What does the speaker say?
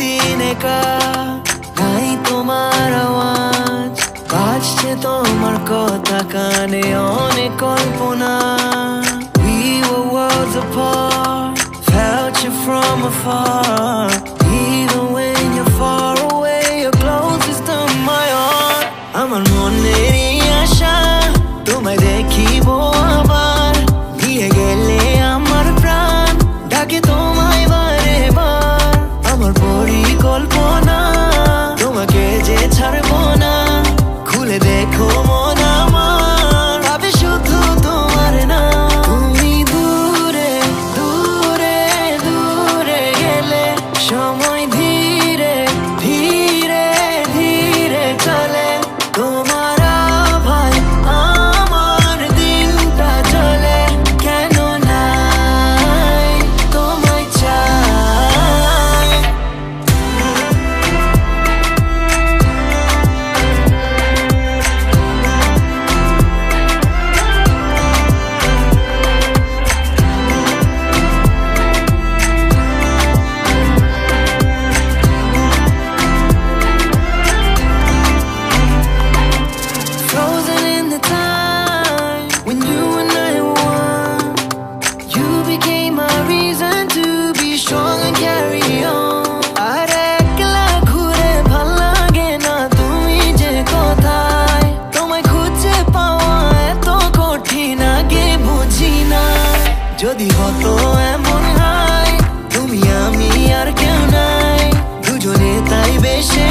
দিন একা, নাই তোমার আওয়াজ, বাজছে তোমার কথা কানে, অনেক কল্পনা। We were worlds apart, felt you from afar. Even when you're far away, you're closest to my heart. আমার মনেরই আশা তোমায় দেখিব আবার, নিয়ে গেলে আমার প্রাণ ডাকে তোমায় বারে বার। আমার পরিকল্পনা তোমাকে যে ছাড়বো না, খুলে দেখো মন আমার, ভাবে শুধু তোমার না। তুমি দূরে দূরে দূরে গেলে, সময় ধীরে ধীরে ধীরে চলে, তোমার আভায় আমার দিনটা চলে। কেন নাই তোমায় চাই। Frozen in the time when you and I were one. You became my reason to be strong and carry on. আর একলা ঘুরে ভাল লাগে না, তুমি যে কোথায়, তোমায় খুঁজে পাওয়া এত কঠিন, আগে বুঝি না। যদি হতো এমন হয়, তুমি আমি আর কেউ নাই, দুজনে তাই বেশে